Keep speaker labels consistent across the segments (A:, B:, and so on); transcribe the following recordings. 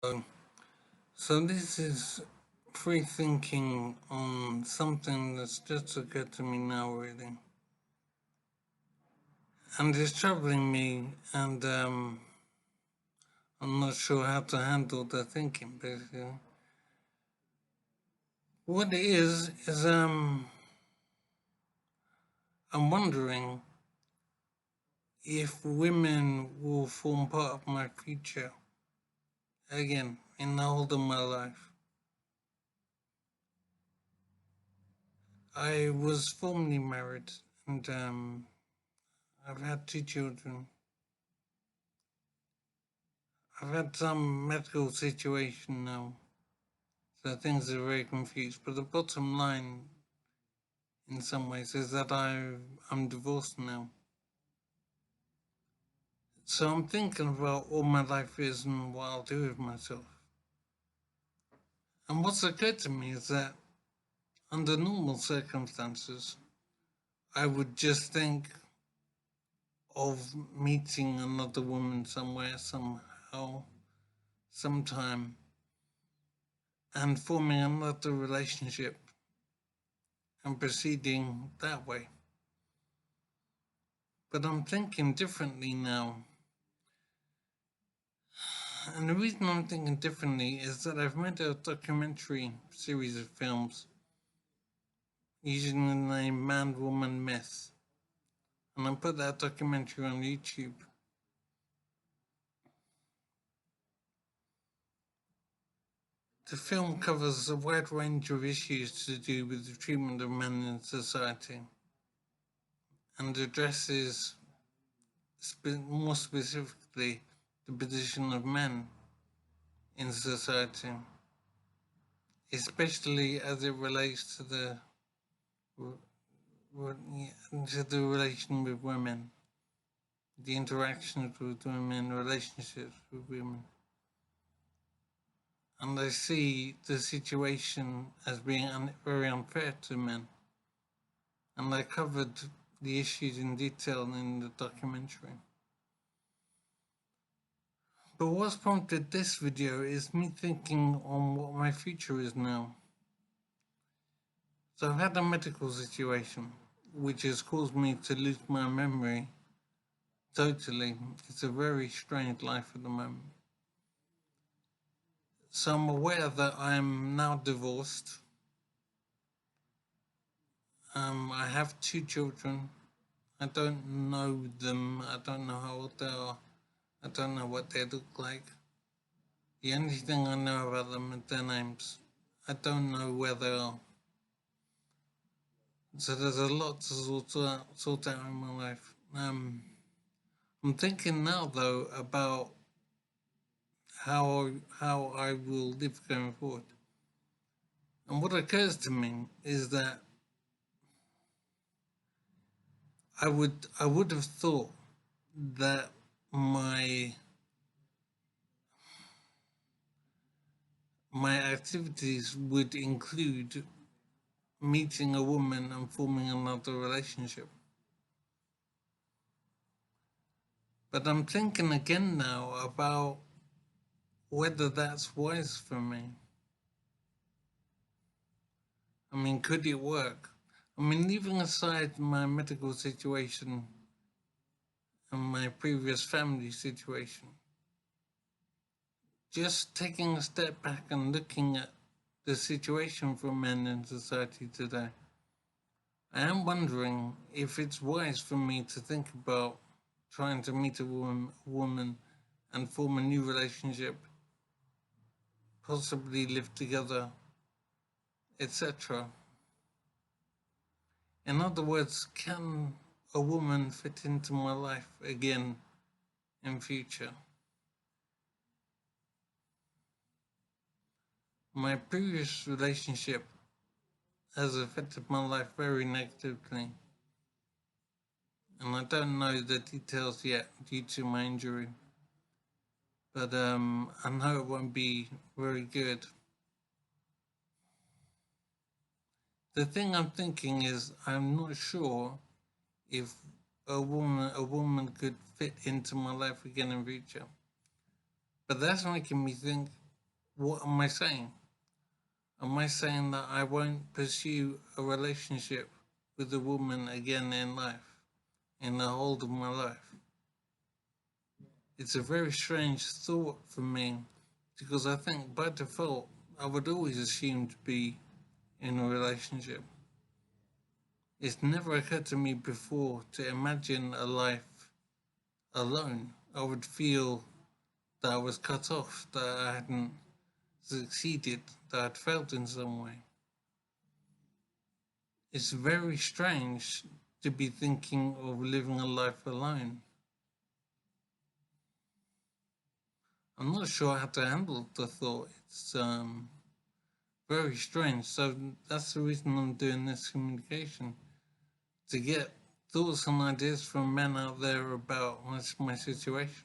A: Um, So this is free thinking on something that's just occurred to me now, really, and it's troubling me, and I'm not sure how to handle the thinking. Basically, what it is I'm wondering if women will form part of my future again in the whole of my life. I was formerly married, and I've had two children. I've had some medical situation now, so things are very confused. But the bottom line, in some ways, is that I'm divorced now. So I'm thinking about what my life is and what I'll do with myself. And what's occurred to me is that under normal circumstances, I would just think of meeting another woman somewhere, somehow, sometime, and forming another relationship and proceeding that way. But I'm thinking differently now. And the reason I'm thinking differently is that I've made a documentary series of films using the name Man Woman Myth. And I put that documentary on YouTube. The film covers a wide range of issues to do with the treatment of men in society and addresses more specifically the position of men in society, especially as it relates to the relation with women, the interactions with women, relationships with women. And I see the situation as being very unfair to men. And I covered the issues in detail in the documentary. But what's prompted this video is me thinking on what my future is now. So I've had a medical situation which has caused me to lose my memory totally. It's a very strange life at the moment. So I'm aware that I'm now divorced. I have two children. I don't know them. I don't know how old they are. I don't know what they look like. The only thing I know about them is their names. I don't know where they are. So there's a lot to sort out in my life. I'm thinking now though about how I will live going forward. And what occurs to me is that I would have thought that my activities would include meeting a woman and forming another relationship. But I'm thinking again now about whether that's wise for me. I mean, could it work? I mean, leaving aside my medical situation and my previous family situation, just taking a step back and looking at the situation for men in society today, I am wondering if it's wise for me to think about trying to meet a woman and form a new relationship, possibly live together, etc. In other words, can a woman fit into my life again in future? My previous relationship has affected my life very negatively, and I don't know the details yet due to my injury, but I know it won't be very good. The thing I'm thinking is I'm not sure if a woman could fit into my life again in future. But that's making me think, what am I saying? Am I saying that I won't pursue a relationship with a woman again in life, in the whole of my life? It's a very strange thought for me because I think by default I would always assume to be in a relationship. It's never occurred to me before to imagine a life alone. I would feel that I was cut off, that I hadn't succeeded, that I'd failed in some way. It's very strange to be thinking of living a life alone. I'm not sure how to handle the thought. It's very strange. So that's the reason I'm doing this communication, to get thoughts and ideas from men out there about my situation.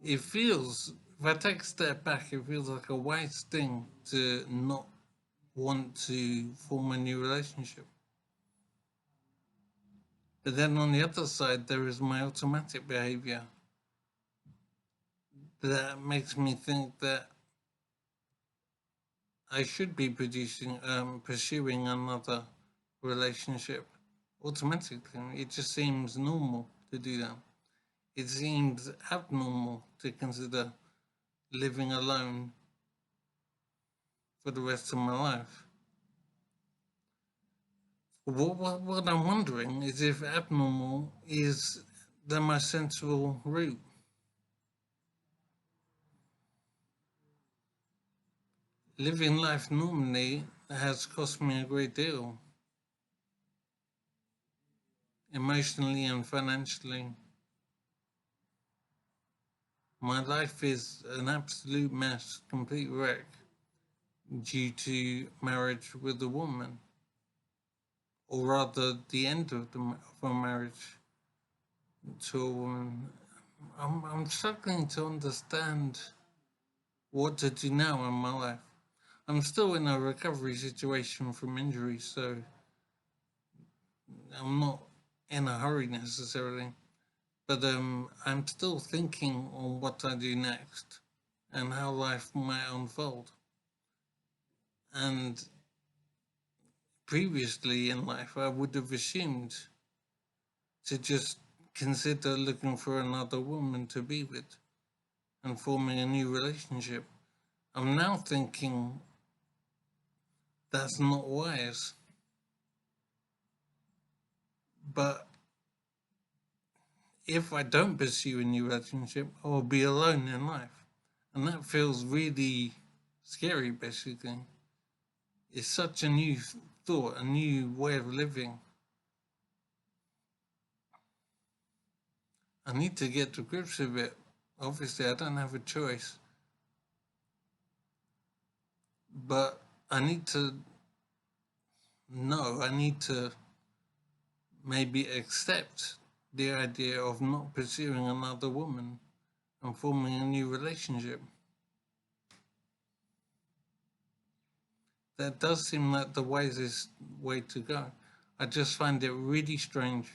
A: It feels, if I take a step back, it feels like a wise thing to not want to form a new relationship. But then on the other side, there is my automatic behavior that makes me think that I should be pursuing another relationship automatically. It just seems normal to do that. It seems abnormal to consider living alone for the rest of my life. What I'm wondering is if abnormal is the most sensible route. Living life normally has cost me a great deal, emotionally and financially. My life is an absolute mess, complete wreck, due to marriage with a woman, or rather the end of a marriage to a woman. I'm struggling to understand what to do now in my life. I'm still in a recovery situation from injury, so I'm not in a hurry necessarily. But I'm still thinking on what I do next and how life might unfold. And previously in life, I would have assumed to just consider looking for another woman to be with and forming a new relationship. I'm now thinking that's not wise. But if I don't pursue a new relationship, I will be alone in life. And that feels really scary, basically. It's such a new thought, a new way of living. I need to get to grips with it. Obviously, I don't have a choice. But I need to know, I need to maybe accept the idea of not pursuing another woman and forming a new relationship. That does seem like the wisest way to go. I just find it really strange.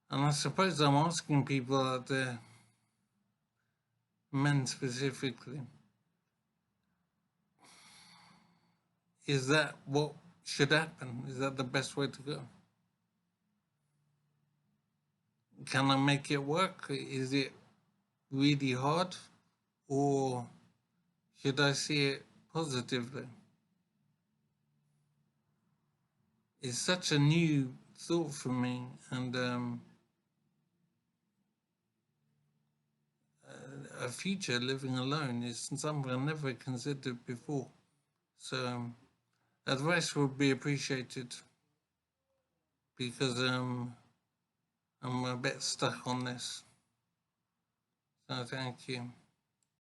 A: And I suppose I'm asking people out there, men specifically, is that what should happen? Is that the best way to go? Can I make it work? Is it really hard? Or should I see it positively? It's such a new thought for me, and a future living alone is something I never considered before. So advice would be appreciated because I'm a bit stuck on this. So thank you.